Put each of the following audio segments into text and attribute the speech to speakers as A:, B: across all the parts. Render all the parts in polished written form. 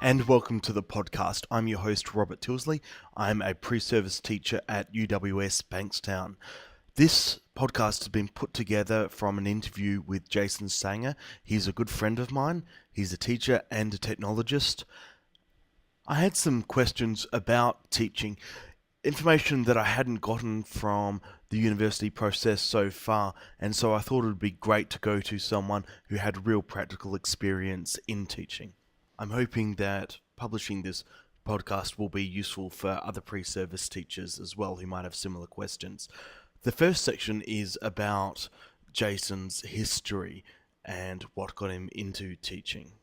A: and welcome to the podcast. I'm your host, Robert Tilsley. I'm a pre-service teacher at UWS Bankstown. This podcast has been put together from an interview with Jason Sanger. He's a good friend of mine. He's a teacher and a technologist. I had some questions about teaching, information that I hadn't gotten from the university process so far, and so I thought it would be great to go to someone who had real practical experience in teaching. I'm hoping that publishing this podcast will be useful for other pre-service teachers as well who might have similar questions. The first section is about Jason's history and what got him into teaching.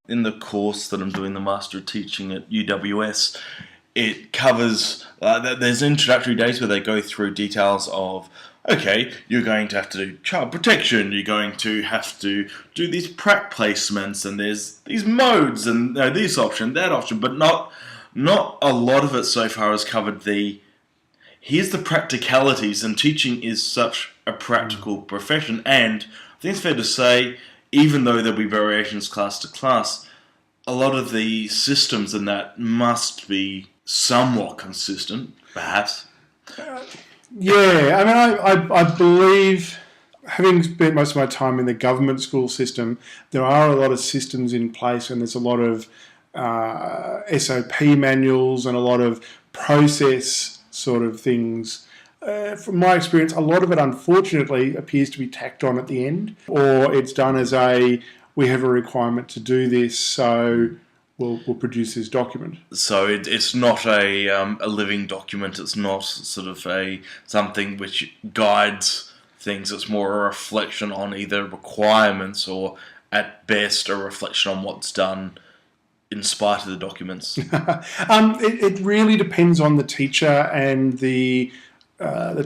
B: In the course that I'm doing, the Master of Teaching at UWS, it covers, there's introductory days where they go through details of, okay, you're going to have to do child protection, you're going to have to do these prac placements, and there's these modes, and this option, that option, but not a lot of it so far has covered here's the practicalities, and teaching is such a practical profession, and I think it's fair to say, even though there'll be variations class to class, a lot of the systems in that must be somewhat consistent, perhaps.
C: Yeah, I mean, I believe, having spent most of my time in the government school system, there are a lot of systems in place, and there's a lot of SOP manuals and a lot of process sort of things. From my experience, a lot of it, unfortunately, appears to be tacked on at the end, or it's done as we have a requirement to do this, so we'll produce this document.
B: So it's not a living document. It's not sort of something which guides things. It's more a reflection on either requirements or, at best, a reflection on what's done in spite of the documents.
C: It really depends on the teacher and the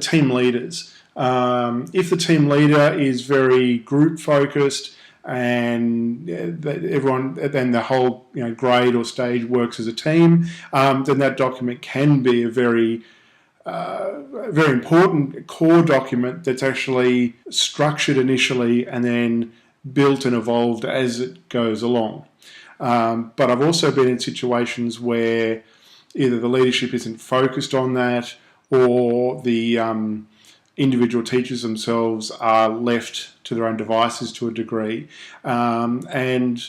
C: team leaders. If the team leader is very group focused and everyone, then the whole grade or stage works as a team, then that document can be a very important core document that's actually structured initially and then built and evolved as it goes along. But I've also been in situations where either the leadership isn't focused on that, or the individual teachers themselves are left to their own devices to a degree. And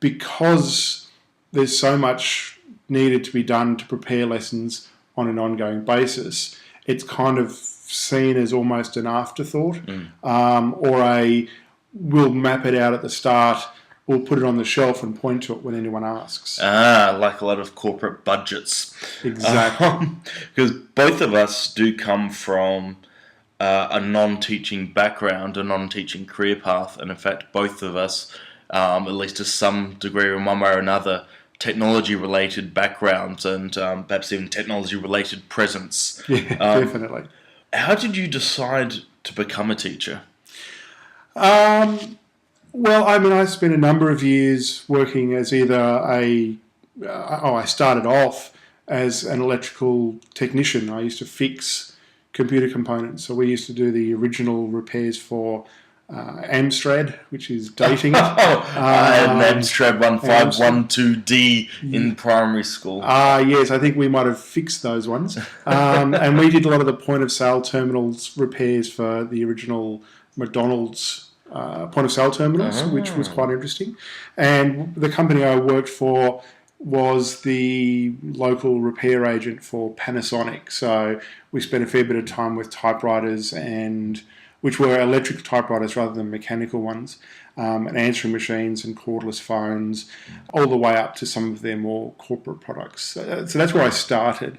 C: because there's so much needed to be done to prepare lessons on an ongoing basis, it's kind of seen as almost an afterthought, or we'll map it out at the start, we'll put it on the shelf and point to it when anyone asks.
B: Like a lot of corporate budgets.
C: Exactly.
B: Because both of us do come from a non-teaching background, a non-teaching career path, and in fact both of us, at least to some degree in one way or another, technology-related backgrounds and perhaps even technology-related presence.
C: Yeah, definitely.
B: How did you decide to become a teacher?
C: Well, I mean, I spent a number of years working as either I started off as an electrical technician. I used to fix computer components. So we used to do the original repairs for Amstrad, which is dating.
B: I had an Amstrad 1512D in primary school.
C: Yes, I think we might have fixed those ones. And we did a lot of the point-of-sale terminals repairs for the original McDonald's point-of-sale terminals, which was quite interesting. And the company I worked for was the local repair agent for Panasonic. So we spent a fair bit of time with typewriters, which were electric typewriters rather than mechanical ones, and answering machines and cordless phones, all the way up to some of their more corporate products. So that's where I started.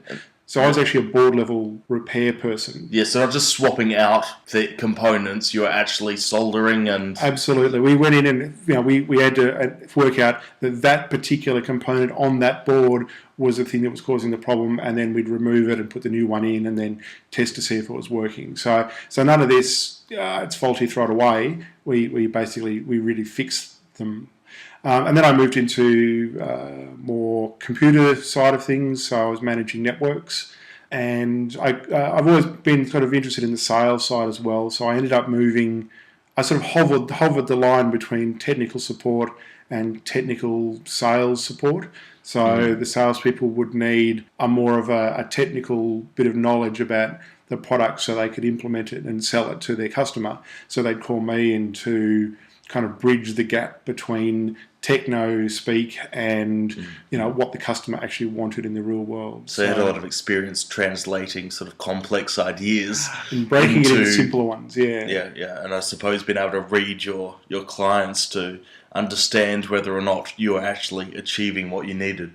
C: So I was actually a board-level repair person.
B: Yeah, so not just swapping out the components, you were actually soldering and...
C: Absolutely. We went in and we had to work out that particular component on that board was the thing that was causing the problem, and then we'd remove it and put the new one in and then test to see if it was working. So none of this, it's faulty, throw it away. We really fixed them. And then I moved into more computer side of things, so I was managing networks. And I've always been sort of interested in the sales side as well, so I ended up moving I sort of hovered the line between technical support and technical sales support. So the salespeople would need more of a technical bit of knowledge about the product so they could implement it and sell it to their customer. So they'd call me in to kind of bridge the gap between techno speak and what the customer actually wanted in the real world.
B: So you had a lot of experience translating sort of complex ideas
C: and breaking it into simpler ones.
B: Yeah. And I suppose being able to read your clients to understand whether or not you are actually achieving what you needed.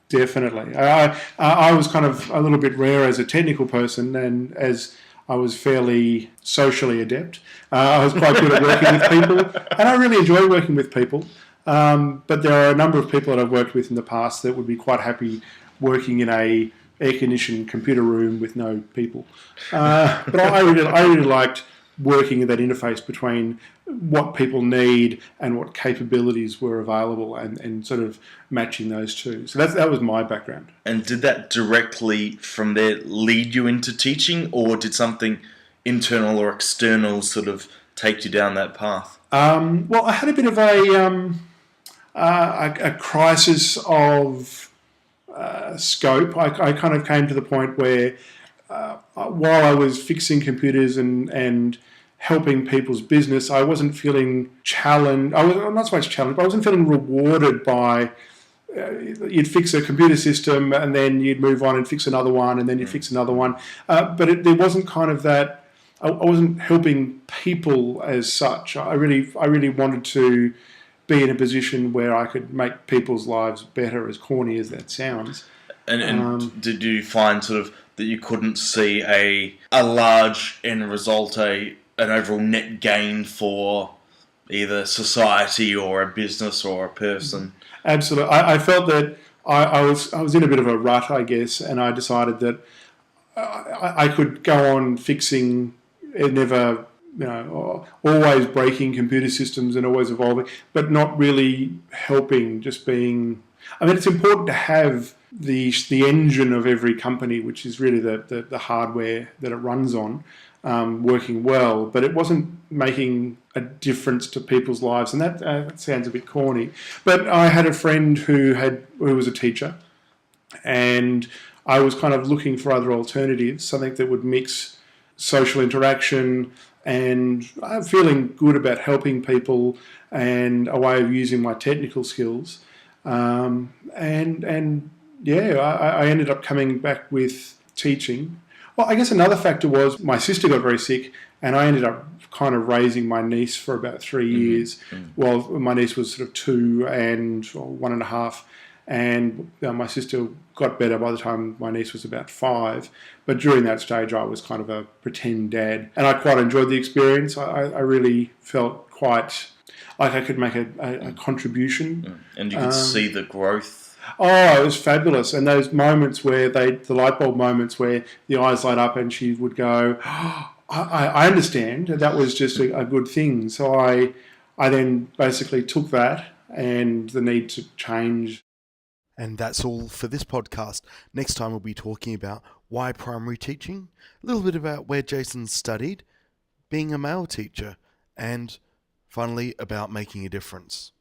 C: Definitely. I was kind of a little bit rare as a technical person, and as I was fairly socially adept, I was quite good at working with people, and I really enjoy working with people. But there are a number of people that I've worked with in the past that would be quite happy working in a air-conditioned computer room with no people. But I really liked working in that interface between what people need and what capabilities were available, and sort of matching those two. So that was my background.
B: And did that directly from there lead you into teaching, or did something internal or external sort of take you down that path?
C: Well, I had a bit of a crisis of scope. I kind of came to the point where while I was fixing computers and helping people's business, I wasn't feeling challenged. I was not so much challenged, but I wasn't feeling rewarded by. You'd fix a computer system and then you'd move on and fix another one, and then you'd fix another one. But there wasn't kind of that. I wasn't helping people as such. I really wanted to be in a position where I could make people's lives better, as corny as that sounds.
B: And did you find sort of that you couldn't see a large end result, an overall net gain for either society or a business or a person?
C: Absolutely. I felt that I was in a bit of a rut, I guess, and I decided that I could go on fixing and never, always breaking computer systems and always evolving, but not really helping, just being... I mean, it's important to have the engine of every company, which is really the hardware that it runs on, working well, but it wasn't making a difference to people's lives, and that sounds a bit corny. But I had a friend who was a teacher, and I was kind of looking for other alternatives, something that would mix social interaction and I'm feeling good about helping people and a way of using my technical skills. I ended up coming back with teaching. Well, I guess another factor was my sister got very sick, and I ended up kind of raising my niece for about 3 years. While my niece was sort of 2 and 1.5, and my sister got better by the time my niece was about 5. But during that stage, I was kind of a pretend dad, and I quite enjoyed the experience. I really felt quite like I could make a contribution. And
B: you could see the growth.
C: Oh, it was fabulous. And those moments where the light bulb moments where the eyes light up and she would go, oh, I understand. That was just a good thing. So I then basically took that and the need to change.
A: And that's all for this podcast. Next time we'll be talking about why primary teaching, a little bit about where Jason studied, being a male teacher, and finally about making a difference.